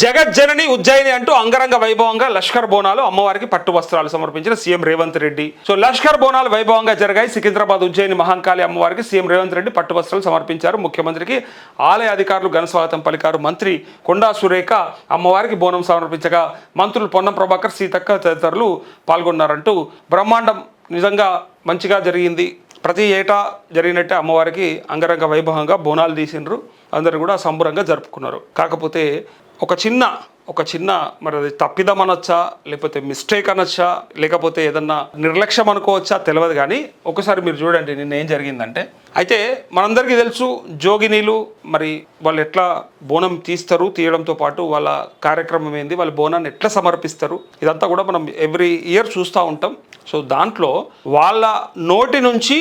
జగజ్జనని ఉజ్జయిని అంటూ అంగరంగ వైభవంగా లష్కర్ బోనాలు అమ్మవారికి పట్టు వస్త్రాలు సమర్పించిన సీఎం రేవంత్ రెడ్డి. సో లష్కర్ బోనాలు వైభవంగా జరిగాయి. సికింద్రాబాద్ ఉజ్జయిని మహంకాళి అమ్మవారికి సీఎం రేవంత్ రెడ్డి పట్టు వస్త్రాలు సమర్పించారు. ముఖ్యమంత్రికి ఆలయ అధికారులు ఘన స్వాగతం పలికారు. మంత్రి కొండా సురేఖ అమ్మవారికి బోనం సమర్పించగా మంత్రులు పొన్నం ప్రభాకర్, సీతక్క తదితరులు పాల్గొన్నారంటూ బ్రహ్మాండం నిజంగా మంచిగా జరిగింది. ప్రతి ఏటా జరిగినట్టే అమ్మవారికి అంగరంగ వైభవంగా బోనాలు తీసిండ్రు. అందరూ కూడా సంబరంగా జరుపుకున్నారు. కాకపోతే ఒక చిన్న మరి అది తప్పిదం అనొచ్చా, లేకపోతే మిస్టేక్ అనొచ్చా, లేకపోతే ఏదన్నా నిర్లక్ష్యం అనుకోవచ్చా తెలియదు. కానీ ఒకసారి మీరు చూడండి నిన్న ఏం జరిగిందంటే, అయితే మనందరికీ తెలుసు జోగినీలు మరి వాళ్ళు ఎట్లా బోనం తీస్తారు, తీయడంతో పాటు వాళ్ళ కార్యక్రమం ఏంది, వాళ్ళ బోనాన్ని ఎట్లా సమర్పిస్తారు, ఇదంతా కూడా మనం ఎవ్రీ ఇయర్ చూస్తూ ఉంటాం. సో దాంట్లో వాళ్ళ నోటి నుంచి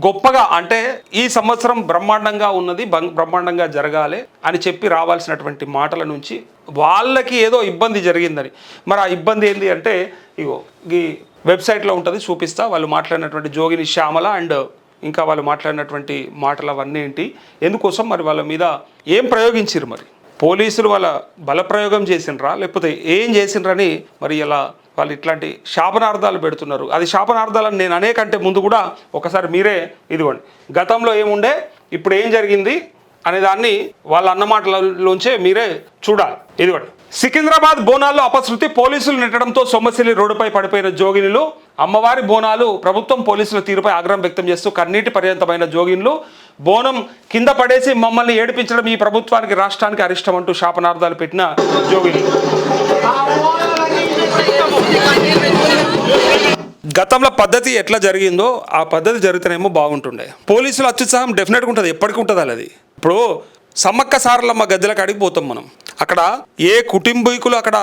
గొప్పగా అంటే ఈ సంవత్సరం బ్రహ్మాండంగా ఉన్నది, బ్రహ్మాండంగా జరగాలి అని చెప్పి రావాల్సినటువంటి మాటల నుంచి వాళ్ళకి ఏదో ఇబ్బంది జరిగిందని. మరి ఆ ఇబ్బంది ఏంటి అంటే ఇగో ఈ వెబ్సైట్లో ఉంటుంది, చూపిస్తా. వాళ్ళు మాట్లాడినటువంటి జోగిని శ్యామల అండ్ ఇంకా వాళ్ళు మాట్లాడినటువంటి మాటలు అవన్నీ ఏంటి, ఎందుకోసం మరి వాళ్ళ మీద ఏం ప్రయోగించారు, మరి పోలీసులు వాళ్ళ బలప్రయోగం చేసినరా లేకపోతే ఏం చేసినరని మరి ఇలా వాళ్ళు ఇట్లాంటి శాపనార్థాలు పెడుతున్నారు. అది శాపనార్థాలని నేను అనేకంటే ముందు కూడా ఒకసారి మీరే ఇదిగోండి గతంలో ఏముండే ఇప్పుడు ఏం జరిగింది అనే దాన్ని వాళ్ళ అన్నమాటలలోంచే మీరే చూడాలి. ఇదిగోండి, సికింద్రాబాద్ బోనాల్లో అపశృతి, పోలీసులు నెట్టడంతో సొమ్మసిల్లి రోడ్డుపై పడిపోయిన జోగినులు. అమ్మవారి బోనాలు ప్రభుత్వం పోలీసుల తీరుపై ఆగ్రహం వ్యక్తం చేస్తూ కన్నీటి పర్యంతమైన జోగినులు. బోనం కింద పడేసి మమ్మల్ని ఏడిపించడం ఈ ప్రభుత్వానికి రాష్ట్రానికి అరిష్టం అంటూ శాపనార్థాలు పెట్టిన జోగినులు. గతంలో పద్ధతి ఎట్లా జరిగిందో ఆ పద్ధతి జరిగితేనేమో బాగుంటుండే. పోలీసులు అత్యుత్సాహం డెఫినెట్గా ఉంటుంది, ఎప్పటికీ ఉంటుంది. అది ఇప్పుడు సమ్మక్క సారలమ్మ గద్దెల కాడికి పోతాం మనం. అక్కడ ఏ కుటుంబీకులు అక్కడ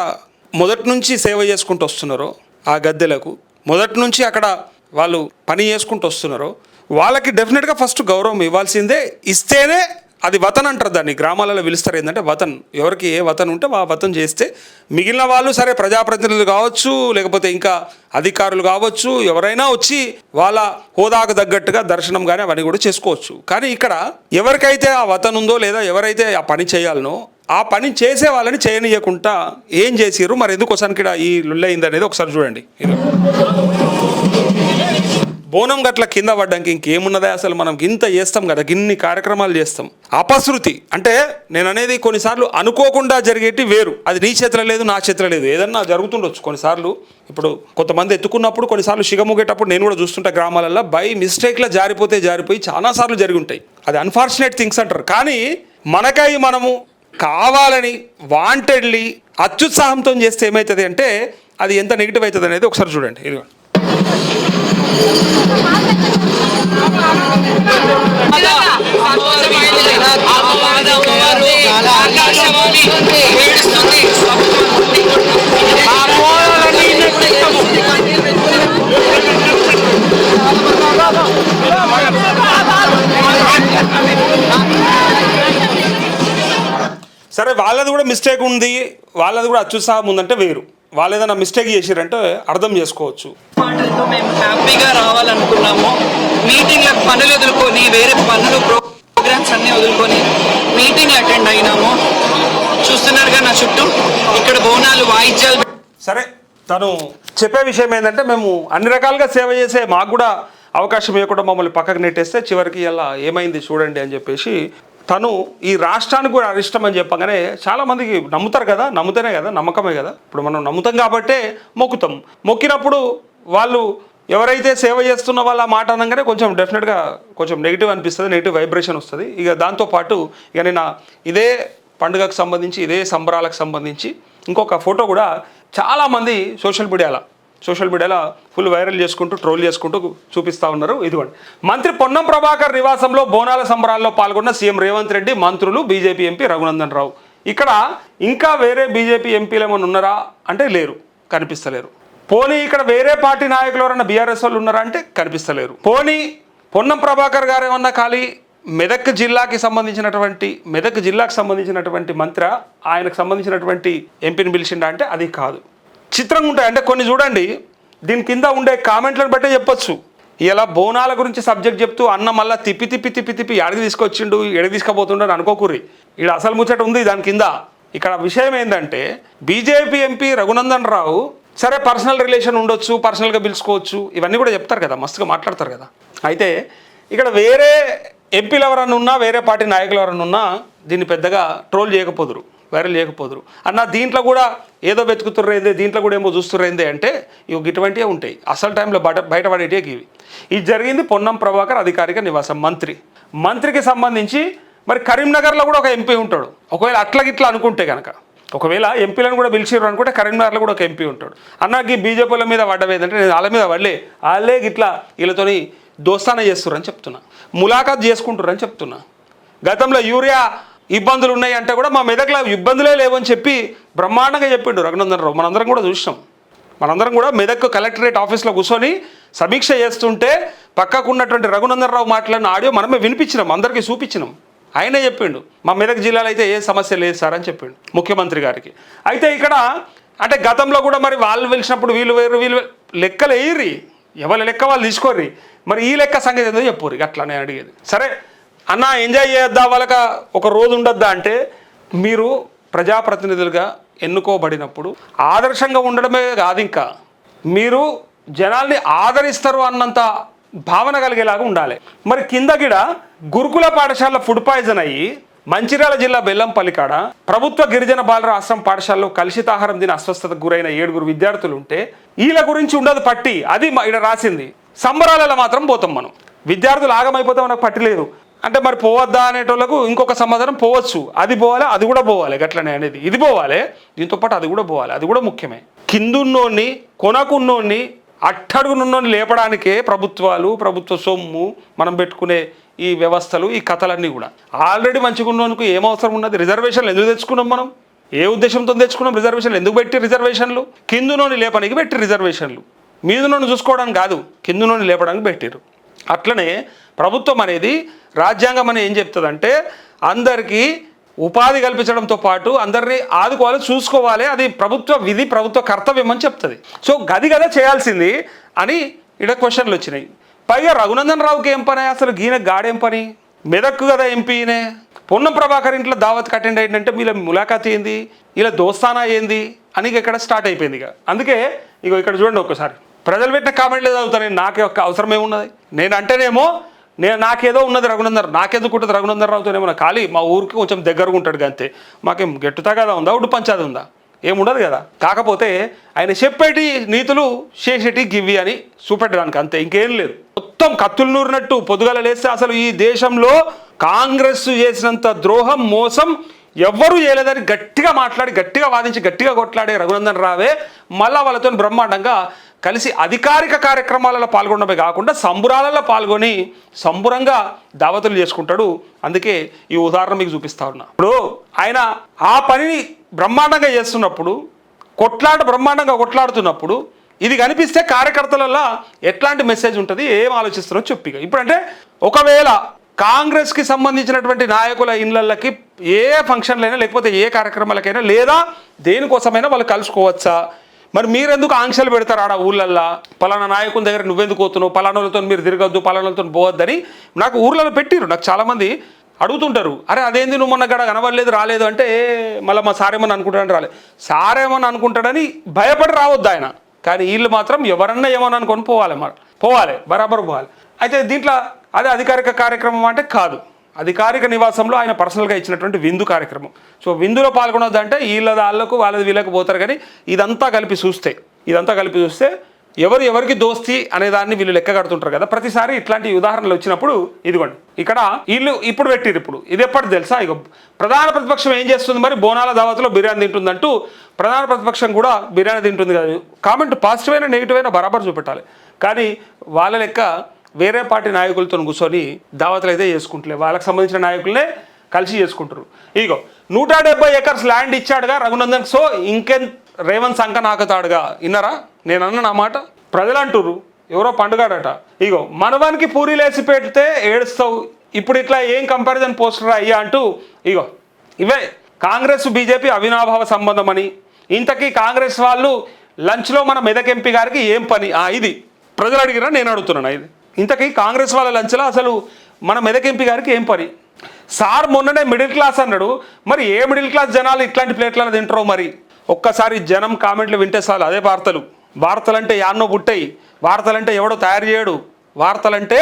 మొదటి నుంచి సేవ చేసుకుంటూ వస్తున్నారో, ఆ గద్దెలకు మొదటి నుంచి అక్కడ వాళ్ళు పని చేసుకుంటూ వస్తున్నారో వాళ్ళకి డెఫినెట్గా ఫస్ట్ గౌరవం ఇవ్వాల్సిందే. ఇస్తేనే అది వతన్ అంటారు, దాన్ని గ్రామాలలో పిలుస్తారు. ఏంటంటే వతన్, ఎవరికి ఏ వతన్ ఉంటే ఆ వతన్ చేస్తే మిగిలిన వాళ్ళు సరే ప్రజాప్రతినిధులు కావచ్చు, లేకపోతే ఇంకా అధికారులు కావచ్చు, ఎవరైనా వచ్చి వాళ్ళ హోదాకు తగ్గట్టుగా దర్శనం కానీ అవన్నీ కూడా చేసుకోవచ్చు. కానీ ఇక్కడ ఎవరికైతే ఆ వతన్ ఉందో లేదా ఎవరైతే ఆ పని చేయాలనో ఆ పని చేసే వాళ్ళని చేయనీయకుండా ఏం చేసిర్రు, మరి ఎందుకోసానికి ఇక్కడ ఈ లుల్లయింది అనేది ఒకసారి చూడండి. బోనం గట్ల కింద పడ్డానికి ఇంకేమున్నదా అసలు, మనం ఇంత చేస్తాం కదా, గిన్ని కార్యక్రమాలు చేస్తాం. అపశృతి అంటే నేను అనేది కొన్నిసార్లు అనుకోకుండా జరిగేటి వేరు, అది నీ చేతిలో లేదు నా చేతిలో లేదు, ఏదన్నా జరుగుతుండొచ్చు. కొన్నిసార్లు ఇప్పుడు కొంతమంది ఎత్తుకున్నప్పుడు కొన్నిసార్లు సిగముగేటప్పుడు నేను కూడా చూస్తుంటా గ్రామాలలో బై మిస్టేక్లో జారిపోయి చాలాసార్లు జరిగి ఉంటాయి. అది అన్ఫార్చునేట్ థింగ్స్ అంటారు. కానీ మనకై మనము కావాలని వాంటెడ్లీ అత్యుత్సాహంతో చేస్తే ఏమవుతుంది అంటే అది ఎంత నెగిటివ్ అవుతుంది అనేది ఒకసారి చూడండి. ఇది సరే, వాళ్ళది కూడా మిస్టేక్ ఉంది, వాళ్ళది కూడా అత్యుత్సాహం ఉందంటే వేరు. వాళ్ళు ఏదైనా మిస్టేక్ చేసిరంటే అర్థం చేసుకోవచ్చు. మాటలతో మేము హ్యాపీగా రావాలనుకున్నాము. మీటింగ్లకు పనులు వదులుకొని వేరే పనులు ప్రోగ్రామ్స్ అన్నీ వదులుకొని మీటింగ్ అటెండ్ అయినాము. చూస్తున్నారుగా నా చుట్టూ ఇక్కడ బోనాలు వాయిద్యాలు. సరే, తను చెప్పే విషయం ఏంటంటే మేము అన్ని రకాలుగా సేవ చేసే మాకు కూడా అవకాశం ఇవ్వకుండా మమ్మల్ని పక్కకు నెట్టేస్తే చివరికి ఇలా ఏమైంది చూడండి అని చెప్పేసి తను ఈ రాష్ట్రానికి కూడా అరిష్టం అని చెప్పగానే చాలామందికి నమ్ముతారు కదా, నమ్ముతేనే కదా, నమ్మకమే కదా. ఇప్పుడు మనం నమ్ముతాం కాబట్టే మొక్కుతాం. మొక్కినప్పుడు వాళ్ళు ఎవరైతే సేవ చేస్తున్న వాళ్ళ మాట అనగానే కొంచెం డెఫినెట్గా కొంచెం నెగిటివ్ అనిపిస్తుంది, నెగిటివ్ వైబ్రేషన్ వస్తుంది. ఇక దాంతోపాటు ఇక నేను ఇదే పండుగకు సంబంధించి ఇదే సంబరాలకు సంబంధించి ఇంకొక ఫోటో కూడా చాలామంది సోషల్ మీడియాలో ఫుల్ వైరల్ చేసుకుంటూ ట్రోల్ చేసుకుంటూ చూపిస్తూ ఉన్నారు. ఇదిగోండి, మంత్రి పొన్నం ప్రభాకర్ నివాసంలో బోనాల సంబరాల్లో పాల్గొన్న సీఎం రేవంత్ రెడ్డి, మంత్రులు, బీజేపీ ఎంపీ రఘునందన్ రావు. ఇక్కడ ఇంకా వేరే బీజేపీ ఎంపీలు ఏమైనా ఉన్నారా అంటే లేరు, కనిపిస్తలేరు. పోనీ ఇక్కడ వేరే పార్టీ నాయకులు ఎవరైనా బీఆర్ఎస్ వాళ్ళు ఉన్నారా అంటే కనిపిస్తలేరు. పోనీ పొన్నం ప్రభాకర్ గారు ఏమన్నా ఖాళీ మెదక్ జిల్లాకి సంబంధించినటువంటి మంత్రి ఆయనకు సంబంధించినటువంటి ఎంపీని పిలిచిండా అంటే అది కాదు. చిత్రంగా ఉంటాయి. అంటే కొన్ని చూడండి, దీని కింద ఉండే కామెంట్లను బట్టే చెప్పొచ్చు. ఇలా బోనాల గురించి సబ్జెక్ట్ చెప్తూ అన్న మళ్ళీ తిప్పి ఎడికి తీసుకొచ్చిండు, ఎడికి తీసుకుపోతుండని అనుకోకూర్రి. ఇక్కడ అసలు ముచ్చట ఉంది దాని కింద. ఇక్కడ విషయం ఏంటంటే బీజేపీ ఎంపీ రఘునందన్ రావు సరే పర్సనల్ రిలేషన్ ఉండొచ్చు, పర్సనల్గా పిలుచుకోవచ్చు, ఇవన్నీ కూడా చెప్తారు కదా, మస్తుగా మాట్లాడతారు కదా. అయితే ఇక్కడ వేరే ఎంపీలు ఎవరన్నా ఉన్నా, వేరే పార్టీ నాయకులు ఎవరన్నా ఉన్నా దీన్ని పెద్దగా ట్రోల్ చేయకపోదురు, వైరల్ చేయకపోదురు. అన్న దీంట్లో కూడా ఏదో వెతుకుతుర్రేందే, దీంట్లో కూడా ఏమో చూస్తుర్రేందే అంటే ఇవి ఇటువంటివే ఉంటాయి. అసలు టైంలో బయటపడేటివే ఇవి. ఇది జరిగింది పొన్నం ప్రభాకర్ అధికారిక నివాసం, మంత్రికి సంబంధించి. మరి కరీంనగర్లో కూడా ఒక ఎంపీ ఉంటాడు. ఒకవేళ అట్లా గిట్లా అనుకుంటే కనుక, ఒకవేళ ఎంపీలను కూడా పిలిచిర్రు అనుకుంటే కరీంనగర్లో కూడా ఒక ఎంపీ ఉంటాడు. అన్నకి బీజేపీల మీద పడ్డవేదంటే నేను వాళ్ళ మీద వాళ్ళే గిట్లా వీళ్ళతోని దోస్తాన చేస్తుర్రని చెప్తున్నా, ములాఖాత్ చేసుకుంటుర్రని చెప్తున్నా. గతంలో యూరియా ఇబ్బందులు ఉన్నాయి అంటే కూడా మా మెదక్లో ఇబ్బందులే లేవని చెప్పి బ్రహ్మాండంగా చెప్పిండు రఘునందన్ రావు. మనందరం కూడా చూసినాం. మనందరం కూడా మెదక్ కలెక్టరేట్ ఆఫీస్లో కూర్చొని సమీక్ష చేస్తుంటే పక్కకు ఉన్నటువంటి రఘునందన్ రావు మాట్లాడిన ఆడియో మనమే వినిపించినాం, అందరికీ చూపించినాం. ఆయనే చెప్పిండు మా మెదక్ జిల్లాలో అయితే ఏ సమస్య లేదు సార్ అని చెప్పిండు ముఖ్యమంత్రి గారికి. అయితే ఇక్కడ అంటే గతంలో కూడా మరి వాళ్ళు పిలిచినప్పుడు వీళ్ళు వేరు, వీళ్ళు లెక్కలు వేయర్రి, ఎవరి లెక్క వాళ్ళు తీసుకోర్రి, మరి ఈ లెక్క సంగతి ఏదో చెప్పుర్రి. అట్లా నేను అడిగేది. సరే అన్న ఎంజాయ్ చేయొద్దా, వాళ్ళకి ఒక రోజు ఉండొద్దా అంటే, మీరు ప్రజాప్రతినిధులుగా ఎన్నుకోబడినప్పుడు ఆదర్శంగా ఉండడమే కాదు, ఇంకా మీరు జనాల్ని ఆదరిస్తారు అన్నంత భావన కలిగేలాగా ఉండాలి. మరి కింద గిడ గురుకుల పాఠశాల ఫుడ్ పాయిజన్ అయ్యి మంచిర్యాల జిల్లా బెల్లంపల్లి కాడ ప్రభుత్వ గిరిజన బాలుర ఆశ్రమ పాఠశాలలో కలుషితాహారం తిని అస్వస్థతకు గురైన 7 విద్యార్థులు ఉంటే వీళ్ళ గురించి ఉండదు పట్టి, అది ఇక్కడ రాసింది. సంబరాలలో మాత్రం పోతాం మనం, విద్యార్థులు ఆగమైపోతాం మనకు పట్టి లేదు అంటే మరి పోవద్దా అనేటోళ్ళకు ఇంకొక సమాధానం పోవచ్చు, అది పోవాలి, అది కూడా పోవాలి, గట్లనే అనేది ఇది పోవాలి, దీంతో పాటు అది కూడా పోవాలి, అది కూడా ముఖ్యమే. కిందున్నోడిని కొనకున్నోడిని అట్టడుగునున్నోడిని లేపడానికే ప్రభుత్వాలు, ప్రభుత్వ సొమ్ము, మనం పెట్టుకునే ఈ వ్యవస్థలు, ఈ కథలన్నీ కూడా. ఆల్రెడీ మంచిగా ఉన్నోనికి ఏం అవసరం ఉన్నది? రిజర్వేషన్లు ఎందుకు తెచ్చుకున్నాం మనం? ఏ ఉద్దేశంతో తెచ్చుకున్నాం రిజర్వేషన్లు? ఎందుకు పెట్టి రిజర్వేషన్లు? కిందునోని లేపడానికి పెట్టి రిజర్వేషన్లు, మీదునోని చూసుకోవడానికి కాదు, కిందునోని లేపడానికి పెట్టారు. అట్లనే ప్రభుత్వం అనేది, రాజ్యాంగం అనేది ఏం చెప్తుందంటే అందరికీ ఉపాధి కల్పించడంతో పాటు అందరినీ ఆదుకోవాలి, చూసుకోవాలి, అది ప్రభుత్వ విధి, ప్రభుత్వ కర్తవ్యం అని చెప్తుంది. సో గది కదా చేయాల్సింది అని ఇక్కడ క్వశ్చన్లు వచ్చినాయి. పైగా రఘునందన్ రావుకి ఏం పని అసలు? గీన గాడేం పని? మెదక్కు కదా ఎంపీనే. పొన్నం ప్రభాకర్ ఇంట్లో దావత్ అటెండ్ అయిందంటే వీళ్ళ ములాఖాత్ ఏంది, వీళ్ళ దోస్తానా ఏంది అని ఇక్కడ స్టార్ట్ అయిపోయింది. అందుకే ఇక్కడ చూడండి ఒక్కసారి, ప్రజలు పెట్టిన కామెంట్లు చదువుతాను. నాకే ఒక్క అవసరం ఏమున్నది? నేను అంటేనేమో నాకేదో ఉన్నది రఘునందన్, నాకెందుకు ఉంటుంది రఘునందన్ రావుతోనేమో ఖాళీ మా ఊరికి కొంచెం దగ్గరగా ఉంటాడు అంతే. మాకేం గెట్టుతా కదా ఉందా, ఉడ్డు పంచాది ఉందా? ఏముండదు కదా. కాకపోతే ఆయన చెప్పేటి నీతులు చేసేటి గివ్వి అని చూపెట్టడానికి అంతే, ఇంకేం లేదు. మొత్తం కత్తులు నూరినట్టు పొద్దుగల లేస్తే అసలు ఈ దేశంలో కాంగ్రెస్ చేసినంత ద్రోహం, మోసం ఎవ్వరూ చేయలేదని గట్టిగా మాట్లాడి, గట్టిగా వాదించి, గట్టిగా కొట్లాడే రఘునందన్ రావే మళ్ళా వాళ్ళతో బ్రహ్మాండంగా కలిసి అధికారిక కార్యక్రమాలలో పాల్గొనడమే కాకుండా సంబురాలలో పాల్గొని సంబురంగా దావతులు చేసుకుంటాడు. అందుకే ఈ ఉదాహరణ మీకు చూపిస్తా ఉన్నా. ఇప్పుడు ఆయన ఆ పనిని బ్రహ్మాండంగా చేస్తున్నప్పుడు, బ్రహ్మాండంగా కొట్లాడుతున్నప్పుడు ఇది కనిపిస్తే కార్యకర్తలలో ఎట్లాంటి మెసేజ్ ఉంటుంది, ఏం ఆలోచిస్తున్నారో చెప్పిగా. ఇప్పుడంటే ఒకవేళ కాంగ్రెస్కి సంబంధించినటువంటి నాయకుల ఇళ్ళకి ఏ ఫంక్షన్లైనా, లేకపోతే ఏ కార్యక్రమాలకైనా, లేదా దేనికోసమైనా వాళ్ళు కలుసుకోవచ్చా? మరి మీరెందుకు ఆంక్షలు పెడతారు ఆడ ఊళ్ళల్లో? పలానా నాయకుల దగ్గర నువ్వెందుకు పోతున్నావు, పలానాలతో మీరు తిరగద్దు, పలానాలతో పోవద్దని నాకు ఊర్లలో పెట్టిరు. నాకు చాలామంది అడుగుతుంటారు, అరే అదేంది నువ్వు మొన్న గడ కనబడలేదు, రాలేదు అంటే మళ్ళీ మా సారేమని అనుకుంటాడని రాలేదు. సారేమని అనుకుంటాడని భయపడి రావద్దు ఆయన. కానీ వీళ్ళు మాత్రం ఎవరన్నా ఏమని అనుకొని పోవాలి, బరాబర్ పోవాలి. అయితే దీంట్లో అదే అధికారిక కార్యక్రమం అంటే కాదు, అధికారిక నివాసంలో ఆయన పర్సనల్గా ఇచ్చినటువంటి విందు కార్యక్రమం. సో విందులో పాల్గొనొద్దంటే వాళ్ళకు వాళ్ళది వీళ్ళకి పోతారు. కానీ ఇదంతా కలిపి చూస్తే ఎవరికి దోస్తి అనే దాన్ని వీళ్ళు లెక్క కడుతుంటారు కదా. ప్రతిసారి ఇట్లాంటి ఉదాహరణలు వచ్చినప్పుడు ఇదిగోండి ఇక్కడ వీళ్ళు ఇప్పుడు పెట్టిరు. ఇప్పుడు ఇది ఎప్పటి తెలుసా? ప్రధాన ప్రతిపక్షం ఏం చేస్తుంది మరి? బోనాల దావత్లో బిర్యానీ తింటుందంటూ ప్రధాన ప్రతిపక్షం కూడా బిర్యానీ తింటుంది కదా. కామెంట్ పాజిటివ్ అయినా నెగిటివ్ అయినా బరాబర్ చూపెట్టాలి. కానీ వాళ్ళ లెక్క వేరే పార్టీ నాయకులతో కూర్చొని దావతులు అయితే చేసుకుంటలే, వాళ్ళకి సంబంధించిన నాయకులనే కలిసి చేసుకుంటారు. 170 ఎకర్స్ ల్యాండ్ ఇచ్చాడుగా రఘునందన్. సో ఇంకెం రేవంత్ సంక నాకుతాడుగా. విన్నారా నేను అన్న నా మాట? ప్రజలు అంటుర్రు, ఎవరో పండుగాడట. మనవానికి పూరీలు వేసి పెడితే ఏడుస్తావు, ఇప్పుడు ఇట్లా ఏం కంపారిజన్ పోస్టర్ అయ్యా అంటూ ఇవే కాంగ్రెస్ బీజేపీ అవినాభావ సంబంధం అని. ఇంతకీ కాంగ్రెస్ వాళ్ళు లంచ్లో మన మెదక్ ఎంపీ గారికి ఏం పని? ఇది ప్రజలు అడిగినా నేను అడుగుతున్నాను. ఇది ఇంతకీ కాంగ్రెస్ వాళ్ళ లంచ్లో అసలు మన మెదక్ ఎంపీ గారికి ఏం పని? సార్ మొన్ననే మిడిల్ క్లాస్ అన్నాడు, మరి ఏ మిడిల్ క్లాస్ జనాలు ఇట్లాంటి ప్లేట్లను తింటారో మరి. ఒక్కసారి జనం కామెంట్లు వింటే చాలు అదే వార్తలంటే యాన్నో పుట్టాయి, వార్తలంటే ఎవడో తయారు చేయడు, వార్తలంటే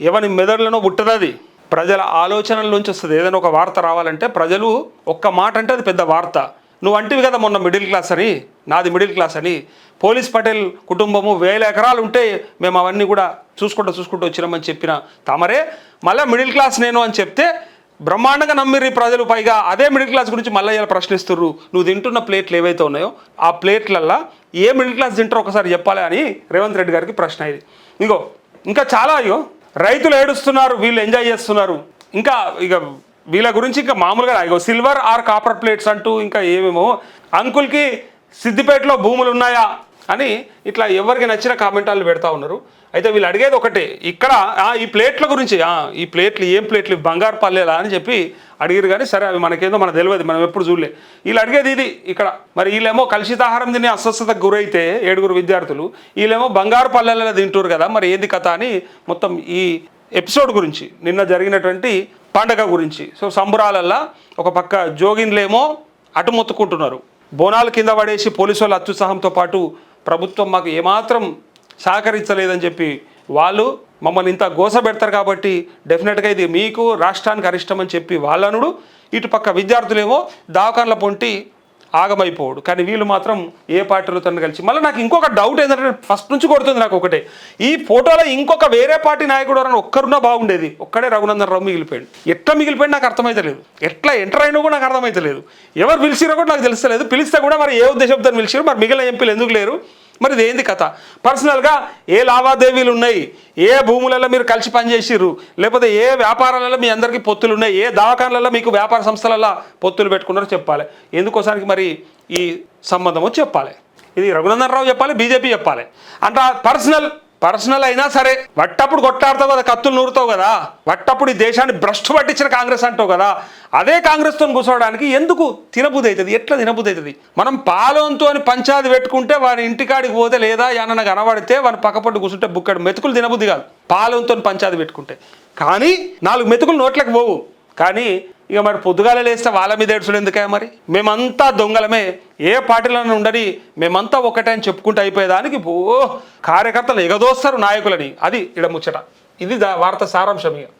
ఎవని మెదడులోనో పుట్టదది, ప్రజల ఆలోచనల నుంచి వస్తుంది. ఏదైనా ఒక వార్త రావాలంటే ప్రజలు ఒక్క మాట అంటే అది పెద్ద వార్త. నువ్వు అంటివి కదా మొన్న మిడిల్ క్లాస్ అని, నాది మిడిల్ క్లాస్ అని. పోలీస్ పటేల్ కుటుంబము 1000 ఎకరాలు ఉంటే మేము అవన్నీ కూడా చూసుకుంటూ వచ్చినామని చెప్పిన తమరే మళ్ళీ మిడిల్ క్లాస్ నేను అని చెప్తే బ్రహ్మాండంగా నమ్మిర్రు ప్రజలు. పైగా అదే మిడిల్ క్లాస్ గురించి మళ్ళీ ఇలా ప్రశ్నిస్తుర్రు. నువ్వు తింటున్న ప్లేట్లు ఏవైతే ఉన్నాయో ఆ ప్లేట్లల్లో ఏ మిడిల్ క్లాస్ తింటారో ఒకసారి చెప్పాలి అని రేవంత్ రెడ్డి గారికి ప్రశ్న ఇది. ఇంకా చాలా రైతులు ఏడుస్తున్నారు, వీళ్ళు ఎంజాయ్ చేస్తున్నారు. ఇంకా వీళ్ళ గురించి ఇంకా మామూలుగా సిల్వర్ ఆర్ కాపర్ ప్లేట్స్ అంటూ ఇంకా ఏమేమో. అంకుల్కి సిద్దిపేటలో భూములు ఉన్నాయా అని ఇట్లా ఎవరికి నచ్చిన కామెంటాలు పెడతా ఉన్నారు. అయితే వీళ్ళు అడిగేది ఒకటే, ఇక్కడ ఈ ప్లేట్ల గురించి, ఈ ప్లేట్లు ఏం ప్లేట్లు, బంగారు పల్లెలా అని చెప్పి అడిగారు. కానీ సరే అవి మనకేందో మనకు తెలియదు, మనం ఎప్పుడు చూడలే. వీళ్ళు అడిగేది ఇది ఇక్కడ. మరి వీళ్ళేమో కలుషితాహారం తిని అస్వస్థతకు గురైతే 7 విద్యార్థులు, వీళ్ళేమో బంగారు పల్లెలలో తింటారు కదా, మరి ఏంది కథ అని మొత్తం ఈ ఎపిసోడ్ గురించి, నిన్న జరిగినటువంటి పండగ గురించి. సో సంబురాలల్లా ఒక పక్క జోగిన్లేమో అటు మొత్తుకుంటున్నారు, బోనాలు కింద పడేసి పోలీసు వాళ్ళ అత్యుత్సాహంతో పాటు ప్రభుత్వం మాకు ఏమాత్రం సహకరించలేదని చెప్పి వాళ్ళు మమ్మల్ని ఇంత గోస పెడతారు కాబట్టి డెఫినెట్గా ఇది మీకు రాష్ట్రానికి అరిష్టం అని చెప్పి వాళ్ళనుడు. ఇటుపక్క విద్యార్థులేమో దావకాన్ల పొంటి ఆగమైపోవడు. కానీ వీళ్ళు మాత్రం ఏ పార్టీలతో కలిసి. మళ్ళీ నాకు ఇంకొక డౌట్ ఏంటంటే ఫస్ట్ నుంచి కొడుతుంది నాకు ఒకటే, ఈ ఫోటోలో ఇంకొక వేరే పార్టీ నాయకుడు అని ఒక్కరున్నా బాగుండేది, ఒక్కడే రఘునందన్ రావు మిగిలిపోయాడు. ఎట్లా మిగిలిపోయాడు నాకు అర్థమైతలేదు, ఎట్లా ఎంటర్ అయినా కూడా నాకు అర్థమైతలేదు, ఎవరు పిలిచిరో కూడా నాకు తెలుస్తలేదు. పిలిస్తే కూడా మరి ఏ ఉద్దేశంతో పిలిచారు, మరి మిగిలిన ఎంపీలు ఎందుకు లేరు, మరి ఇది ఏంది కథ? పర్సనల్గా ఏ లావాదేవీలు ఉన్నాయి, ఏ భూములలో మీరు కలిసి పనిచేసిర్రు, లేకపోతే ఏ వ్యాపారాలలో మీ అందరికీ పొత్తులు ఉన్నాయి, ఏ దవాఖానాలలో మీకు వ్యాపార సంస్థలలో పొత్తులు పెట్టుకున్నారో చెప్పాలి. ఎందుకోసానికి మరి ఈ సంబంధమో చెప్పాలి. ఇది రఘునందన్ రావు చెప్పాలి, బీజేపీ చెప్పాలి. అంటే పర్సనల్ అయినా సరే వట్టప్పుడు కొట్లాడతావు కదా, కత్తులు నూరుతావు కదా, వట్టప్పుడు ఈ దేశాన్ని భ్రష్టు పట్టించిన కాంగ్రెస్ అంటావు కదా, అదే కాంగ్రెస్తో కూర్చోవడానికి ఎందుకు తినబుద్ధి అవుతుంది? ఎట్లా తినబుద్ధి అవుతుంది? మనం పాలొంతు అని పంచాది పెట్టుకుంటే వాని ఇంటికాడికి పోతే లేదా ఏమన్నా కనబడితే వాని పక్కపట్టు కూర్చుంటే బుక్కడు మెతుకులు తినబుద్ధి కాదు పాలొంతు అని పంచాది పెట్టుకుంటే. కానీ 4 మెతుకులు నోట్లకు పోవు. కానీ ఇక మరి పొద్దుగాల లేస్తే వాళ్ళ మీద ఏడ్చుడు ఎందుకే? మరి మేమంతా దొంగలమే, ఏ పార్టీలను ఉండని, మేమంతా ఒకటే అని చెప్పుకుంటూ అయిపోయేదానికి కార్యకర్తలు ఎగదోస్తారు నాయకులని. అది ఇడ ముచ్చట. ఇది వార్త సారాంశం. ఇక